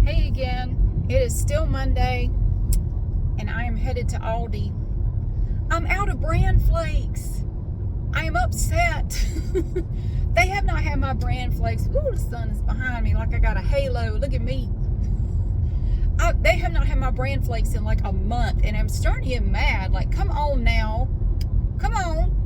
Hey again, it is still Monday and I am headed to Aldi. I'm out of bran flakes. I am upset. They have not had my bran flakes. Ooh, the sun is behind me like I got a halo. Look at me. They have not had my bran flakes in like a month and I'm starting to get mad. Like, come on now. Come on.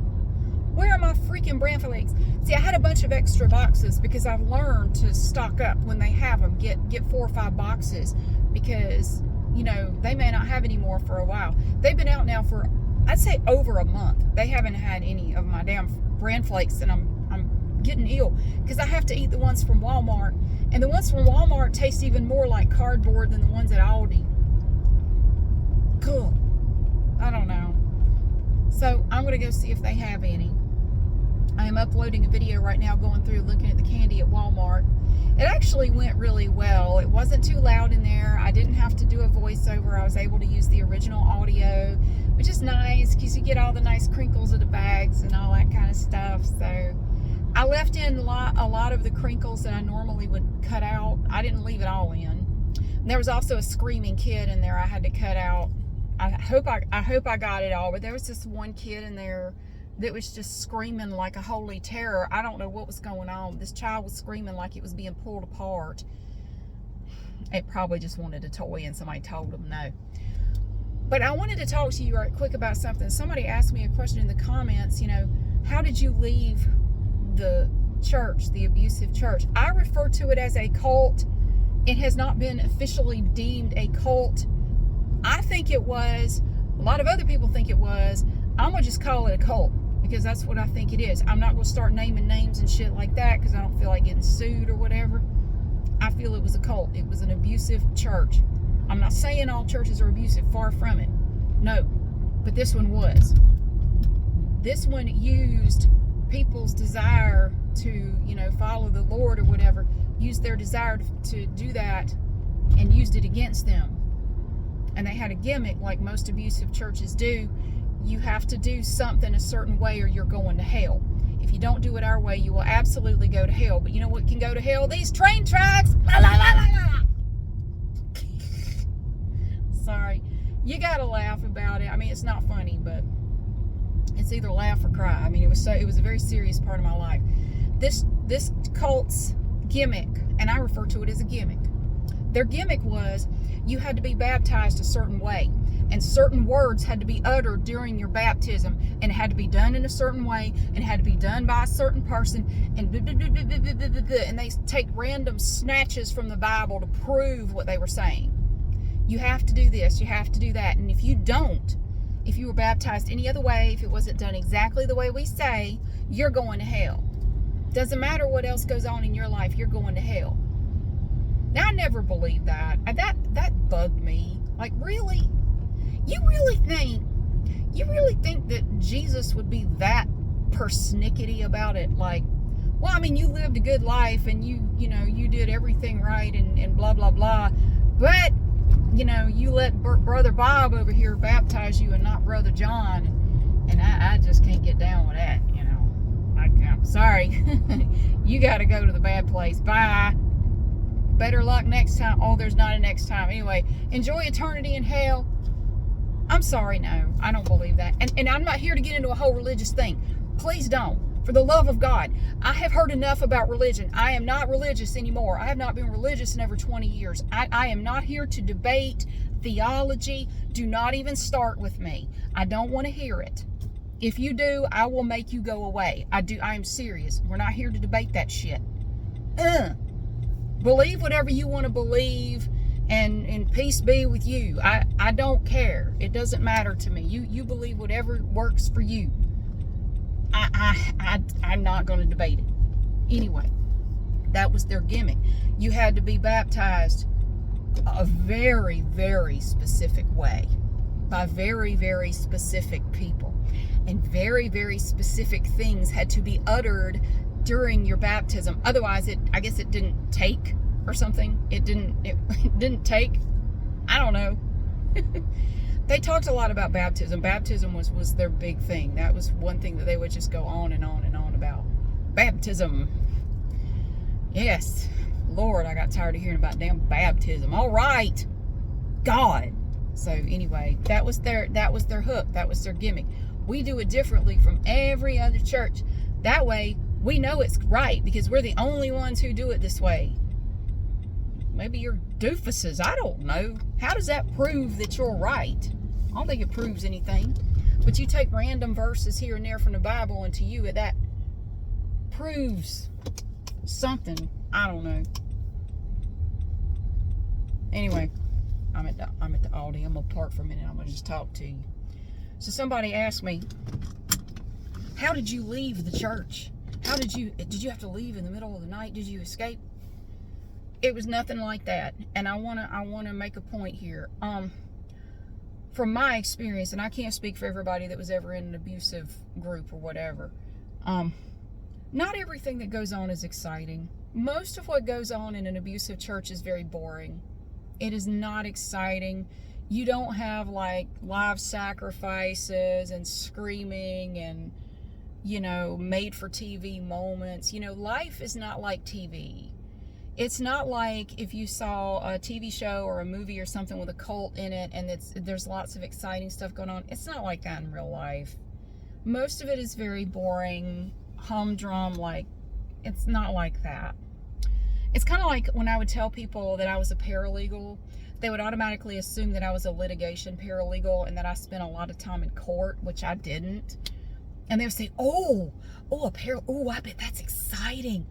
Where are my freaking bran flakes? See, I had a bunch of extra boxes because I've learned to stock up when they have them. Get 4 or 5 boxes because, you know, they may not have any more for a while. They've been out now for, I'd say, over a month. They haven't had any of my damn bran flakes, and I'm getting ill because I have to eat the ones from Walmart. And the ones from Walmart taste even more like cardboard than the ones at Aldi. Cool. I don't know. So I'm going to go see if they have any. I am uploading a video right now going through looking at the candy at Walmart. It actually went really well. It wasn't too loud in there. I didn't have to do a voiceover. I was able to use the original audio, which is nice because you get all the nice crinkles of the bags and all that kind of stuff. So I left in a lot of the crinkles that I normally would cut out. I didn't leave it all in. And there was also a screaming kid in there I had to cut out. I hope I got it all, but there was this one kid in there that was just screaming like a holy terror. I don't know what was going on. This child was screaming like it was being pulled apart. It probably just wanted a toy and somebody told him no. But I wanted to talk to you right quick about something. Somebody asked me a question in the comments, you know, how did you leave the church, the abusive church? I refer to it as a cult. It has not been officially deemed a cult. I think it was. A lot of other people think it was. I'm going to just call it a cult because that's what I think it is. I'm not going to start naming names and shit like that because I don't feel like getting sued or whatever. I feel it was a cult. It was an abusive church. I'm not saying all churches are abusive. Far from it. No. But this one was. This one used people's desire to, you know, follow the Lord or whatever. Used their desire to do that and used it against them. And they had a gimmick like most abusive churches do. You have to do something a certain way or you're going to hell. If you don't do it our way, you will absolutely go to hell. But you know what can go to hell? These train tracks. La, la, la, la, la. Sorry. You got to laugh about it. I mean, it's not funny, but it's either laugh or cry. I mean, it was a very serious part of my life. This cult's gimmick, and I refer to it as a gimmick. Their gimmick was you had to be baptized a certain way. And certain words had to be uttered during your baptism, and it had to be done in a certain way, and it had to be done by a certain person, and they take random snatches from the Bible to prove what they were saying. You have to do this, you have to do that, and if you don't, if you were baptized any other way, if it wasn't done exactly the way we say, you're going to hell. Doesn't matter what else goes on in your life, you're going to hell. Now, I never believed that. That bugged me. Like, really? You really think that Jesus would be that persnickety about it? Like, well, I mean, you lived a good life and you know, you did everything right and blah, blah, blah. But, you know, you let Brother Bob over here baptize you and not Brother John. And I just can't get down with that, you know. I'm sorry. You got to go to the bad place. Bye. Better luck next time. Oh, there's not a next time. Anyway, enjoy eternity in hell. I'm sorry, no. I don't believe that. And I'm not here to get into a whole religious thing. Please don't. For the love of God. I have heard enough about religion. I am not religious anymore. I have not been religious in over 20 years. I am not here to debate theology. Do not even start with me. I don't want to hear it. If you do, I will make you go away. I am serious. We're not here to debate that shit. Believe whatever you want to believe. And peace be with you. I don't care. It doesn't matter to me. You believe whatever works for you. I'm not going to debate it. Anyway, that was their gimmick. You had to be baptized a very, very specific way by very, very specific people. And very, very specific things had to be uttered during your baptism. Otherwise, I guess it didn't take or something. It didn't take. I don't know. They talked a lot about baptism. Baptism was their big thing. That was one thing that they would just go on and on and on about. Baptism. Yes. Lord, I got tired of hearing about damn baptism. All right, God. So anyway, that was their hook. That was their gimmick. We do it differently from every other church. That way, we know it's right because we're the only ones who do it this way. Maybe you're doofuses. I don't know. How does that prove that you're right? I don't think it proves anything. But you take random verses here and there from the Bible, and to you, that proves something. I don't know. Anyway, I'm at the Aldi. I'm gonna park for a minute. I'm gonna just talk to you. So somebody asked me, "How did you leave the church? Did you have to leave in the middle of the night? Did you escape?" It was nothing like that. And I wanna make a point here. From my experience, and I can't speak for everybody that was ever in an abusive group or whatever. Not everything that goes on is exciting. Most of what goes on in an abusive church is very boring. It is not exciting. You don't have like live sacrifices and screaming and, made for TV moments. Life is not like TV. It's not like if you saw a TV show or a movie or something with a cult in it and there's lots of exciting stuff going on. It's not like that in real life. Most of it is very boring, humdrum, like it's not like that. It's kind of like when I would tell people that I was a paralegal, they would automatically assume that I was a litigation paralegal and that I spent a lot of time in court, which I didn't. And they would say, oh, I bet that's exciting.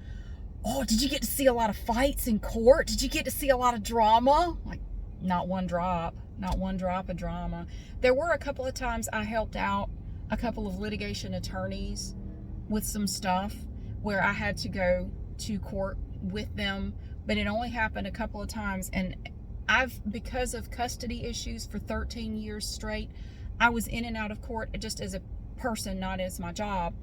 Oh, did you get to see a lot of fights in court? Did you get to see a lot of drama? Like, not one drop of drama. There were a couple of times I helped out a couple of litigation attorneys with some stuff where I had to go to court with them, but it only happened a couple of times. And because of custody issues for 13 years straight, I was in and out of court just as a person, not as my job.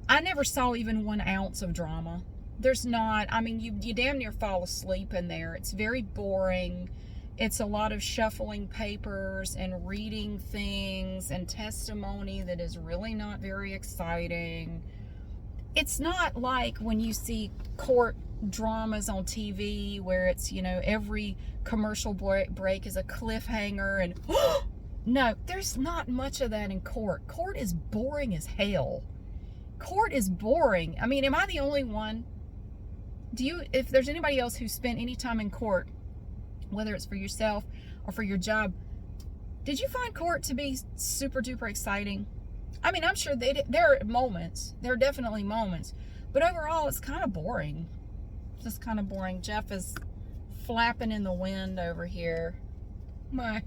I never saw even 1 ounce of drama. There's not, you damn near fall asleep in there. It's very boring. It's a lot of shuffling papers and reading things and testimony that is really not very exciting. It's not like when you see court dramas on TV where it's, every commercial break is a cliffhanger and, no, there's not much of that in court. Court is boring as hell. Court is boring. Am I the only one? If there's anybody else who spent any time in court, whether it's for yourself or for your job, did you find court to be super duper exciting? I'm sure there are moments. There are definitely moments. But overall, it's kind of boring. Just kind of boring. Jeff is flapping in the wind over here. My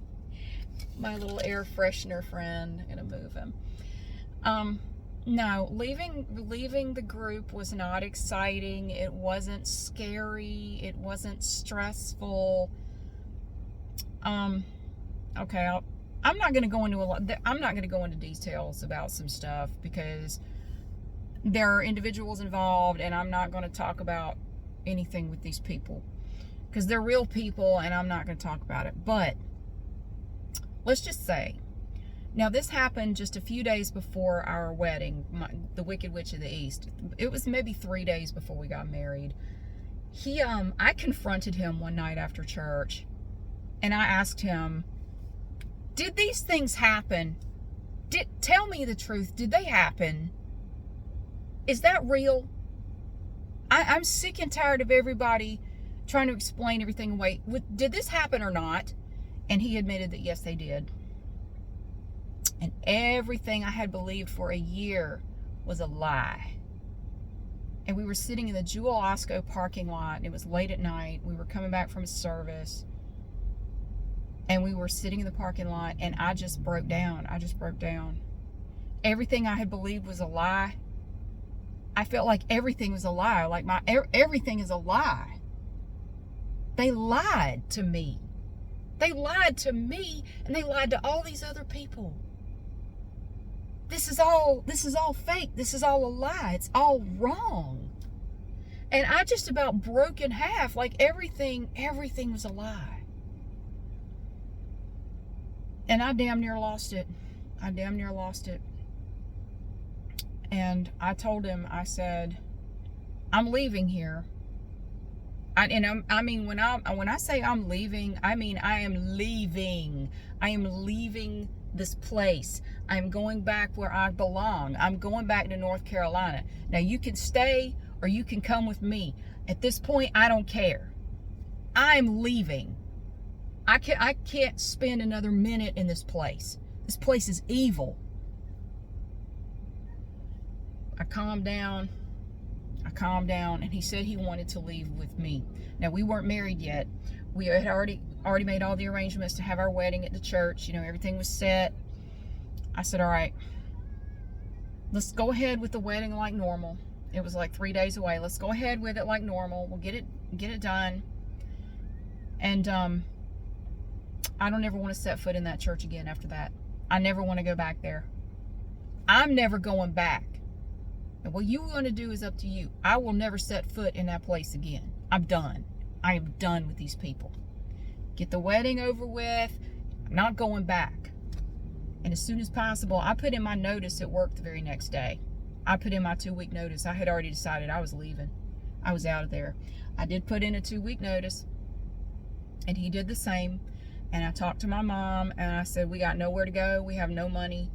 little air freshener friend. I'm gonna move him. No, leaving the group was not exciting. It wasn't scary. It wasn't stressful. Okay, I'm not going to go into details about some stuff because there are individuals involved, and I'm not going to talk about anything with these people because they're real people, and I'm not going to talk about it. But let's just say, now this happened just a few days before our wedding, the Wicked Witch of the East. It was maybe 3 days before we got married. I confronted him one night after church, and I asked him, did these things happen? Tell me the truth. Did they happen? Is that real? I'm sick and tired of everybody trying to explain everything away. Did this happen or not? And he admitted that yes, they did. And everything I had believed for a year was a lie. And we were sitting in the Jewel Osco parking lot, and it was late at night. We were coming back from a service, and we were sitting in the parking lot, and I just broke down. Everything I had believed was a lie. I felt like everything was a lie. Like everything is a lie. They lied to me. They lied to me, and they lied to all these other people. This is all fake. This is all a lie. It's all wrong. And I just about broke in half. Like everything was a lie. And I damn near lost it. And I told him, I said, I'm leaving here. I mean, when I say I'm leaving, I mean I am leaving. I am leaving this place. I'm going back where I belong. I'm going back to North Carolina. Now you can stay or you can come with me. At this point, I don't care. I'm leaving. I can't spend another minute in this place. This place is evil. I calmed down, and he said he wanted to leave with me. Now, we weren't married yet. We had already made all the arrangements to have our wedding at the church. You know, everything was set. I said, all right, let's go ahead with the wedding like normal. It was like 3 days away. Let's go ahead with it like normal. We'll get it done. And I don't ever want to set foot in that church again after that. I never want to go back there. I'm never going back. And what you want to do is up to you. I will never set foot in that place again. I'm done. I am done with these people. Get the wedding over with. I'm not going back. And as soon as possible, I put in my notice at work the very next day. I put in my 2-week notice. I had already decided I was leaving. I was out of there. I did put in a 2-week notice, and he did the same. And I talked to my mom, and I said, we got nowhere to go. We have no money.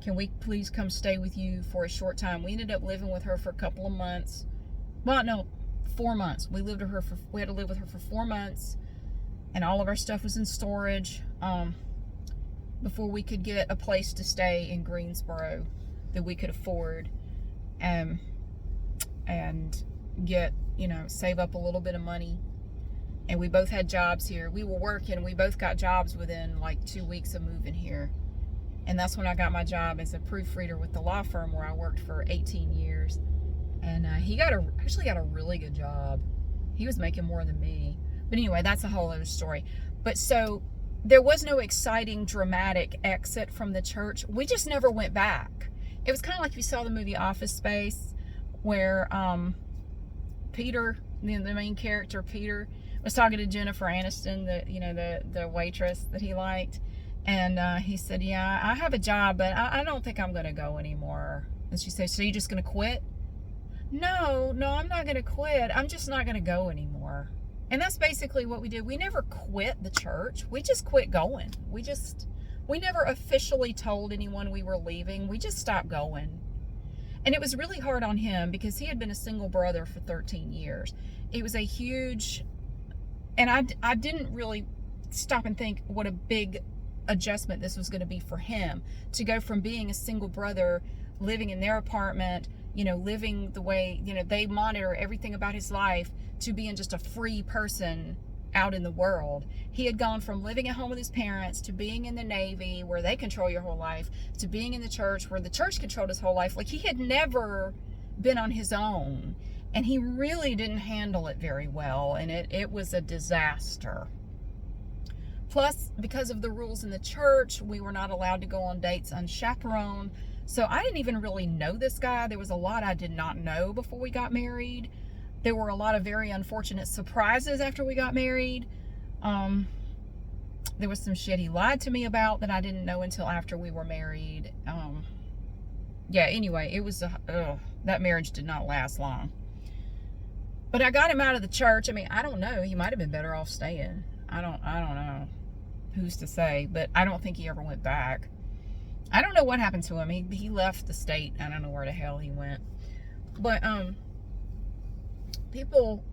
Can we please come stay with you for a short time? We ended up living with her for a couple of months. Well, no, 4 months. We had to live with her for 4 months, and all of our stuff was in storage before we could get a place to stay in Greensboro that we could afford, and get, save up a little bit of money. And we both had jobs here. We were working. We both got jobs within like 2 weeks of moving here. And that's when I got my job as a proofreader with the law firm where I worked for 18 years. And he actually got a really good job. He was making more than me. But anyway, that's a whole other story. But so there was no exciting, dramatic exit from the church. We just never went back. It was kind of like if you saw the movie Office Space, where Peter, the main character, Peter, was talking to Jennifer Aniston, the waitress that he liked. And he said, yeah, I have a job, but I don't think I'm going to go anymore. And she said, so you're just going to quit? No, I'm not going to quit. I'm just not going to go anymore. And that's basically what we did. We never quit the church. We just quit going. We never officially told anyone we were leaving. We just stopped going. And it was really hard on him because he had been a single brother for 13 years. It was a huge, and I didn't really stop and think what a big adjustment this was going to be for him, to go from being a single brother, living in their apartment, living the way, they monitor everything about his life, to being just a free person out in the world. He had gone from living at home with his parents to being in the Navy, where they control your whole life, to being in the church, where the church controlled his whole life. Like, he had never been on his own, and he really didn't handle it very well, and it was a disaster. Plus, because of the rules in the church, we were not allowed to go on dates unchaperoned. So I didn't even really know this guy. There was a lot I did not know before we got married. There were a lot of very unfortunate surprises after we got married. There was some shit he lied to me about that I didn't know until after we were married. Anyway, it was that marriage did not last long. But I got him out of the church. I mean, I don't know. He might have been better off staying. I don't know. Who's to say? But I don't think he ever went back. I don't know what happened to him. He left the state. I don't know where the hell he went. But people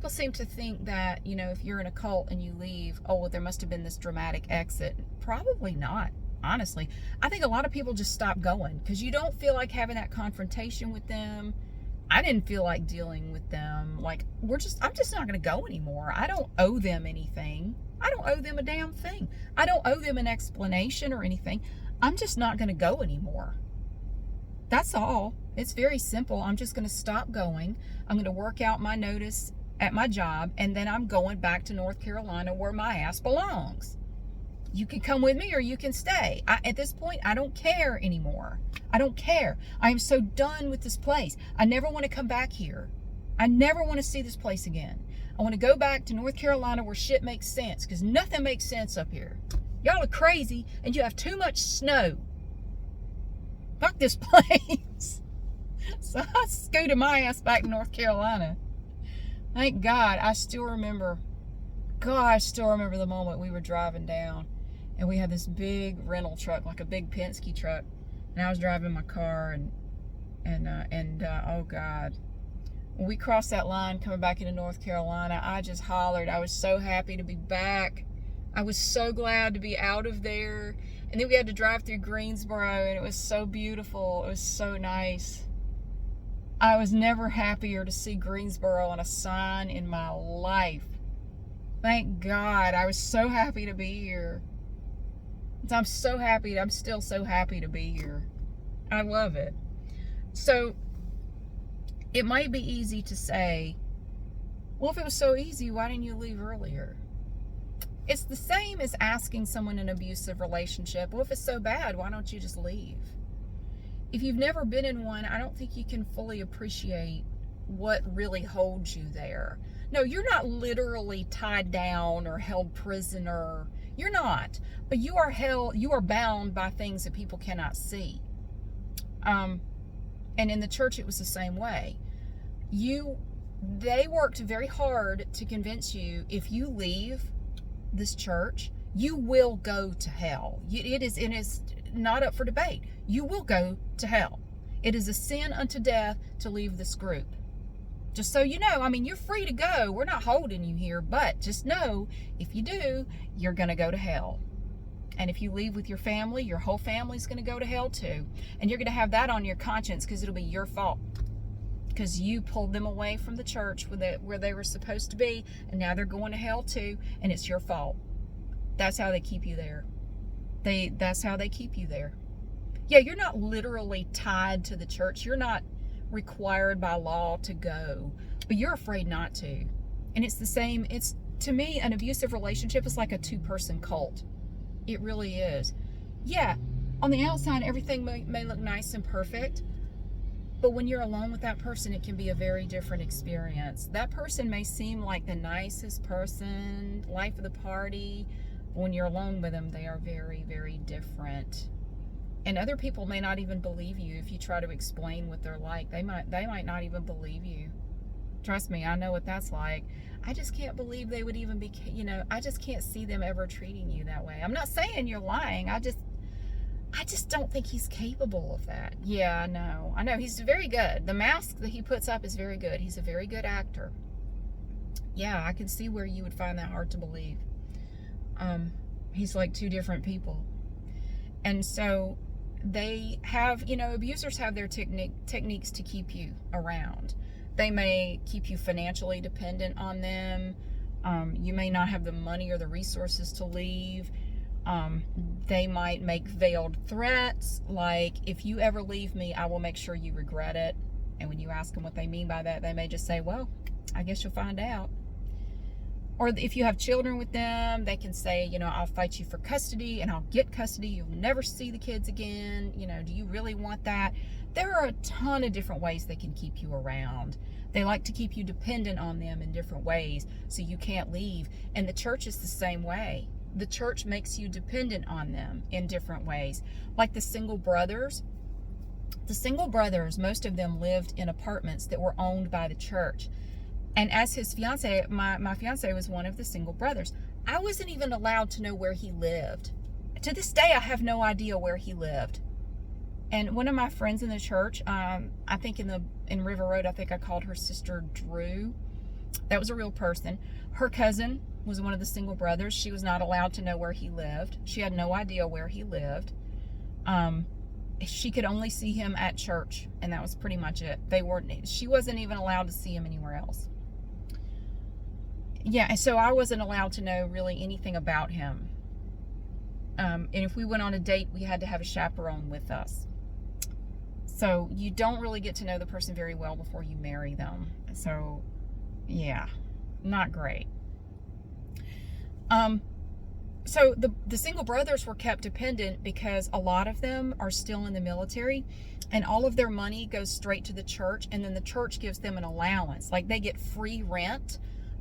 seem to think that, if you're in a cult and you leave, there must have been this dramatic exit. Probably not, honestly. I think a lot of people just stop going because you don't feel like having that confrontation with them. I didn't feel like dealing with them. Like, I'm just not going to go anymore. I don't owe them anything. I don't owe them a damn thing. I don't owe them an explanation or anything. I'm just not going to go anymore. That's all. It's very simple. I'm just going to stop going. I'm going to work out my notice at my job, and then I'm going back to North Carolina where my ass belongs. You can come with me or you can stay. At this point, I don't care anymore. I don't care. I am so done with this place. I never want to come back here. I never want to see this place again. I want to go back to North Carolina where shit makes sense, because nothing makes sense up here. Y'all are crazy and you have too much snow. Fuck this place. So I scooted my ass back to North Carolina. Thank God. I still remember. God, I still remember the moment we were driving down, and we had this big rental truck, like a big Penske truck, and I was driving my car, and oh God, when we crossed that line coming back into North Carolina, I just hollered. I was so happy to be back. I was so glad to be out of there. And then we had to drive through Greensboro, and it was so beautiful. It was so nice. I was never happier to see Greensboro on a sign in my life. Thank God. I was so happy to be here. I'm so happy. I'm still so happy to be here. I love it. So it might be easy to say, well, if it was so easy, why didn't you leave earlier? It's the same as asking someone in an abusive relationship, well, if it's so bad, why don't you just leave? If you've never been in one, I don't think you can fully appreciate what really holds you there. No, you're not literally tied down or held prisoner. You're not. But you are bound by things that people cannot see. And in the church, it was the same way. They worked very hard to convince you, if you leave this church, you will go to hell. It is not up for debate. You will go to hell. It is a sin unto death to leave this group. Just so you know, I mean, you're free to go. We're not holding you here, but just know, if you do, you're going to go to hell. And if you leave with your family, your whole family's going to go to hell too. And you're going to have that on your conscience because it'll be your fault. Because you pulled them away from the church where they were supposed to be, and now they're going to hell too, and it's your fault. That's how they keep you there. That's how they keep you there. Yeah, you're not literally tied to the church. You're not required by law to go, but you're afraid not to. And it's the same. It's, to me, an abusive relationship is like a two-person cult. It really is. Yeah, on the outside, everything may look nice and perfect, but when you're alone with that person, it can be a very different experience. That person may seem like the nicest person, life of the party. When you're alone with them, they are very, very different. And other people may not even believe you if you try to explain what they're like. They might not even believe you. Trust me, I know what that's like. I just can't believe they would even be, I just can't see them ever treating you that way. I'm not saying you're lying. I just don't think he's capable of that. Yeah, I know. He's very good. The mask that he puts up is very good. He's a very good actor. Yeah, I can see where you would find that hard to believe. He's like two different people. And so they have, abusers have their techniques to keep you around. They may keep you financially dependent on them. You may not have the money or the resources to leave. They might make veiled threats, like, if you ever leave me, I will make sure you regret it. And when you ask them what they mean by that, they may just say, well, I guess you'll find out. Or if you have children with them, they can say, I'll fight you for custody and I'll get custody. You'll never see the kids again. Do you really want that? There are a ton of different ways they can keep you around. They like to keep you dependent on them in different ways so you can't leave. And the church is the same way. The church makes you dependent on them in different ways. Like the single brothers. The single brothers, most of them lived in apartments that were owned by the church. And as his fiance, my fiance was one of the single brothers. I wasn't even allowed to know where he lived. To this day, I have no idea where he lived. And one of my friends in the church, I think in River Road, I think I called her Sister Drew. That was a real person. Her cousin was one of the single brothers. She was not allowed to know where he lived. She had no idea where he lived. She could only see him at church, and that was pretty much it. She wasn't even allowed to see him anywhere else. Yeah, and so I wasn't allowed to know really anything about him. And if we went on a date, we had to have a chaperone with us. So you don't really get to know the person very well before you marry them. So, yeah, not great. So the single brothers were kept dependent because a lot of them are still in the military, and all of their money goes straight to the church, and then the church gives them an allowance. Like, they get free rent,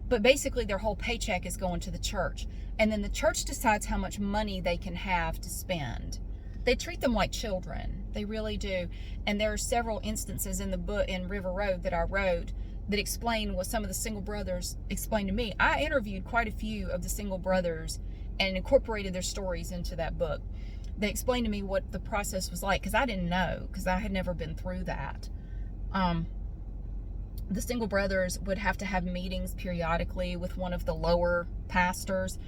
but basically their whole paycheck is going to the church. And then the church decides how much money they can have to spend. They treat them like children. They really do. And there are several instances in the book, in River Road, that I wrote, that explained what some of the single brothers explained to me. I interviewed quite a few of the single brothers and incorporated their stories into that book. They explained to me what the process was like, because I didn't know, because I had never been through that. The single brothers would have to have meetings periodically with one of the lower pastors,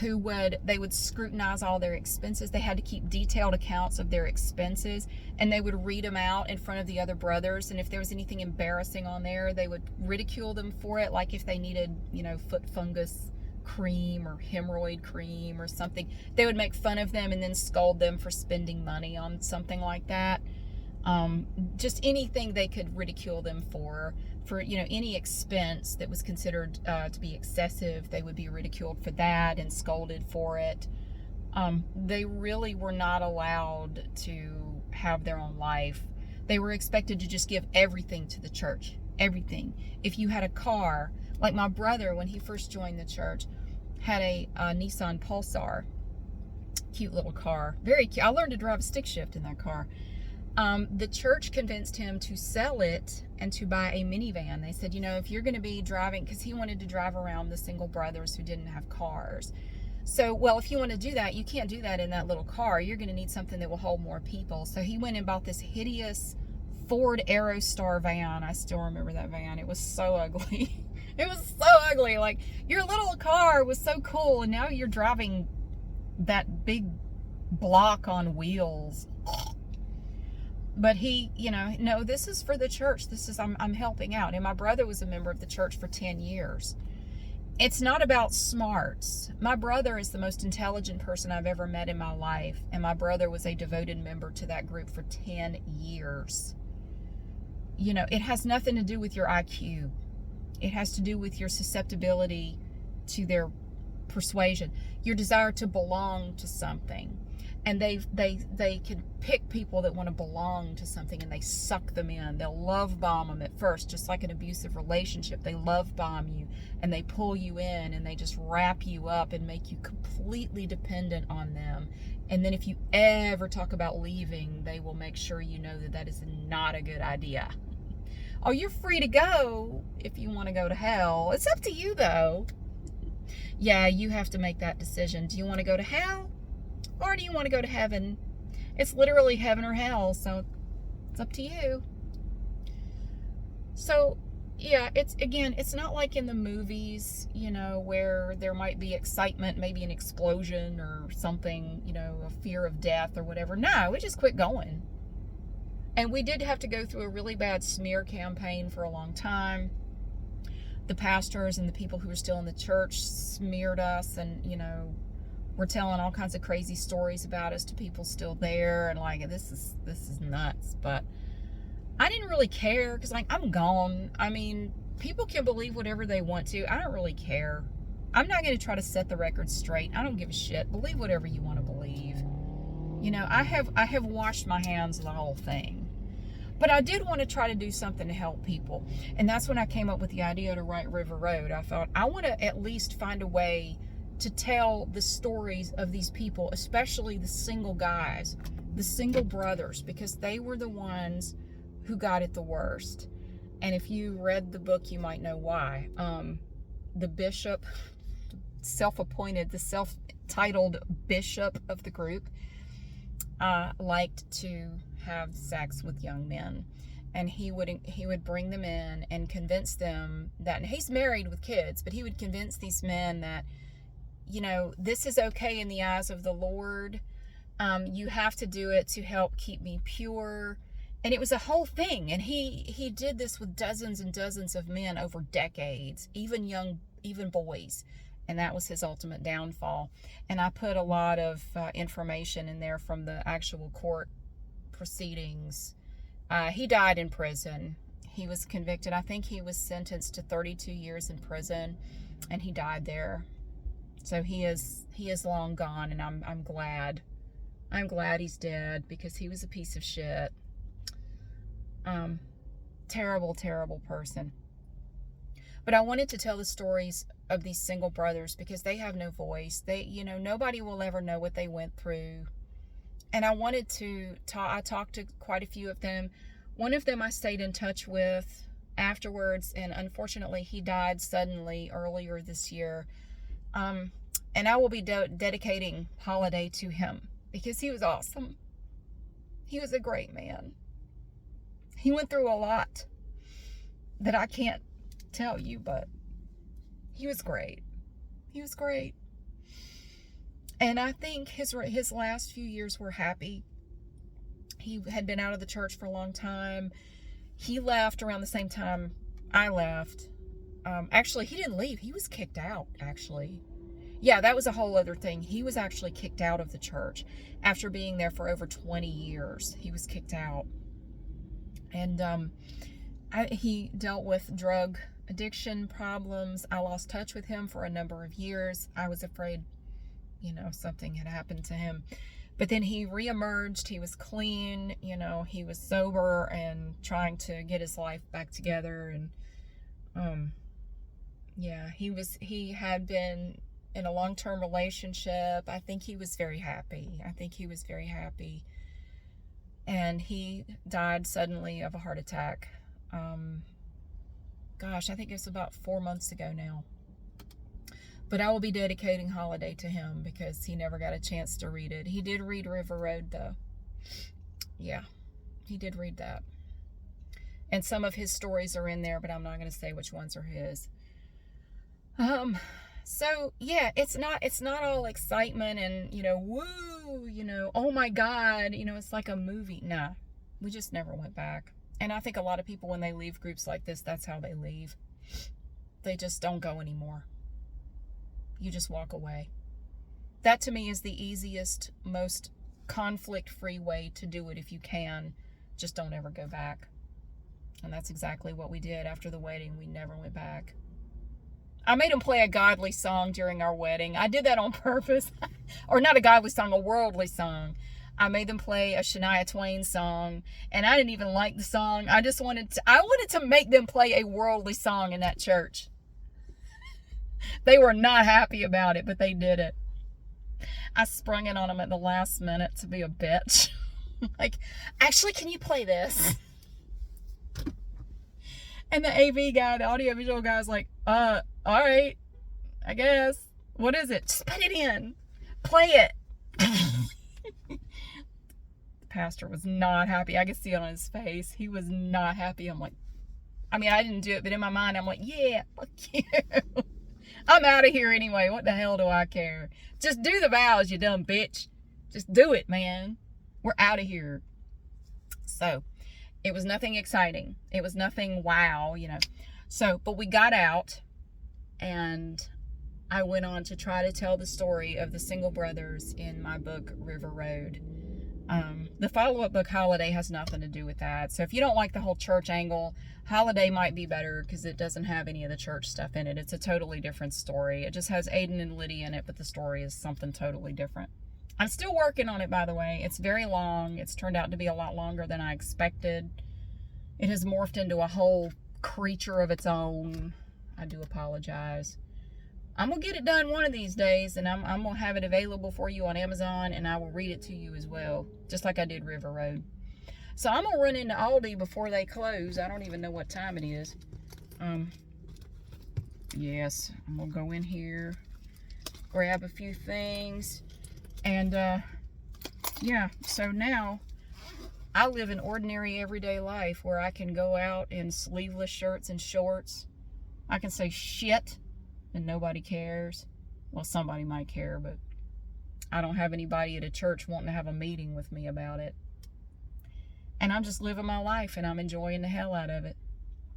they would scrutinize all their expenses. They had to keep detailed accounts of their expenses, and they would read them out in front of the other brothers. And if there was anything embarrassing on there, they would ridicule them for it. Like if they needed, foot fungus cream or hemorrhoid cream or something, they would make fun of them and then scold them for spending money on something like that. Just anything they could ridicule them for any expense that was considered to be excessive, they would be ridiculed for that and scolded for it. They really were not allowed to have their own life. They were expected to just give everything to the church, everything. If you had a car, like my brother, when he first joined the church, had a Nissan Pulsar, cute little car, very cute. I learned to drive a stick shift in that car. The church convinced him to sell it and to buy a minivan. They said, if you're going to be driving, because he wanted to drive around the single brothers who didn't have cars. So, well, if you want to do that, you can't do that in that little car. You're going to need something that will hold more people. So he went and bought this hideous Ford Aerostar van. I still remember that van. It was so ugly. It was so ugly. Like, your little car was so cool, and now you're driving that big block on wheels. But he, no, this is for the church. I'm helping out. And my brother was a member of the church for 10 years. It's not about smarts. My brother is the most intelligent person I've ever met in my life. And my brother was a devoted member to that group for 10 years. It has nothing to do with your IQ. It has to do with your susceptibility to their persuasion, your desire to belong to something. And they can pick people that want to belong to something, and they suck them in. They'll love bomb them at first, just like an abusive relationship. They love bomb you, and they pull you in, and they just wrap you up and make you completely dependent on them. And then if you ever talk about leaving, they will make sure you know that is not a good idea. Oh, you're free to go if you want to go to hell. It's up to you, though. Yeah, you have to make that decision. Do you want to go to hell? Or do you want to go to heaven? It's literally heaven or hell, so it's up to you. So, yeah, it's not like in the movies, where there might be excitement, maybe an explosion or something, a fear of death or whatever. No, we just quit going. And we did have to go through a really bad smear campaign for a long time. The pastors and the people who were still in the church smeared us and, we're telling all kinds of crazy stories about us to people still there, and like this is nuts. But I didn't really care, because I'm gone. I mean, people can believe whatever they want to. I don't really care. I'm not going to try to set the record straight. I don't give a shit. Believe whatever you want to believe. I have washed my hands of the whole thing. But I did want to try to do something to help people, and that's when I came up with the idea to write River Road. I thought I want to at least find a way to tell the stories of these people, especially the single guys, the single brothers, because they were the ones who got it the worst. And if you read the book, you might know why. The bishop, the self-titled bishop of the group, liked to have sex with young men. And he would bring them in and convince them that, and he's married with kids, but he would convince these men that, this is okay in the eyes of the Lord. You have to do it to help keep me pure. And it was a whole thing. And he did this with dozens and dozens of men over decades, even boys. And that was his ultimate downfall. And I put a lot of information in there from the actual court proceedings. He died in prison. He was convicted. I think he was sentenced to 32 years in prison, and he died there. So he is long gone, and I'm glad. I'm glad he's dead, because he was a piece of shit. Terrible, terrible person. But I wanted to tell the stories of these single brothers, because they have no voice. Nobody will ever know what they went through. And I wanted to I talked to quite a few of them. One of them I stayed in touch with afterwards, and unfortunately he died suddenly earlier this year. And I will be dedicating Holiday to him because he was awesome. He was a great man. He went through a lot that I can't tell you, but he was great. He was great. And I think his last few years were happy. He had been out of the church for a long time. He left around the same time I left. Actually, he didn't leave. He was kicked out, actually. Yeah, that was a whole other thing. He was actually kicked out of the church after being there for over 20 years. He was kicked out. And he dealt with drug addiction problems. I lost touch with him for a number of years. I was afraid, something had happened to him. But then he reemerged. He was clean. He was sober and trying to get his life back together. And he had been in a long-term relationship. I think he was very happy. And he died suddenly of a heart attack. I think it was about 4 months ago now. But I will be dedicating Holiday to him because he never got a chance to read it. He did read River Road, though. Yeah, he did read that. And some of his stories are in there, but I'm not going to say which ones are his. So yeah, it's not all excitement and, woo, oh my God, it's like a movie. Nah, we just never went back. And I think a lot of people, when they leave groups like this, that's how they leave. They just don't go anymore. You just walk away. That to me is the easiest, most conflict-free way to do it if you can. Just don't ever go back. And that's exactly what we did after the wedding. We never went back. I made him play a godly song during our wedding. I did that on purpose. Or not a godly song, a worldly song. I made them play a Shania Twain song, and I didn't even like the song. I wanted to make them play a worldly song in that church. They were not happy about it, but they did it. I sprung it on them at the last minute to be a bitch. Like, actually, can you play this? And the AV guy, the audiovisual guy, was like, all right, I guess. What is it? Just put it in. Play it. The pastor was not happy. I could see it on his face. He was not happy. I'm like, I didn't do it, but in my mind, I'm like, yeah, fuck you. I'm out of here anyway. What the hell do I care? Just do the vows, you dumb bitch. Just do it, man. We're out of here. So, it was nothing exciting. It was nothing wow, So, but we got out, and I went on to try to tell the story of the single brothers in my book, River Road. The follow-up book, Holiday, has nothing to do with that. So if you don't like the whole church angle, Holiday might be better because it doesn't have any of the church stuff in it. It's a totally different story. It just has Aiden and Lydia in it, but the story is something totally different. I'm still working on it, by the way. It's very long. It's turned out to be a lot longer than I expected. It has morphed into a whole creature of its own. I do apologize. I'm going to get it done one of these days, and I'm going to have it available for you on Amazon, and I will read it to you as well, just like I did River Road. So I'm going to run into Aldi before they close. I don't even know what time it is. Yes, I'm going to go in here, grab a few things, and, yeah, so now I live an ordinary everyday life where I can go out in sleeveless shirts and shorts. I can say shit and nobody cares. Well, somebody might care, but I don't have anybody at a church wanting to have a meeting with me about it. And I'm just living my life, and I'm enjoying the hell out of it.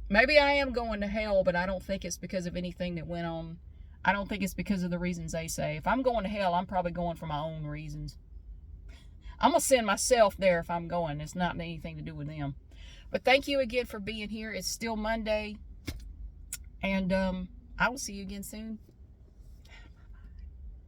Maybe I am going to hell, but I don't think it's because of anything that went on. I don't think it's because of the reasons they say. If I'm going to hell, I'm probably going for my own reasons. I'm going to send myself there if I'm going. It's not anything to do with them. But thank you again for being here. It's still Monday. And I will see you again soon.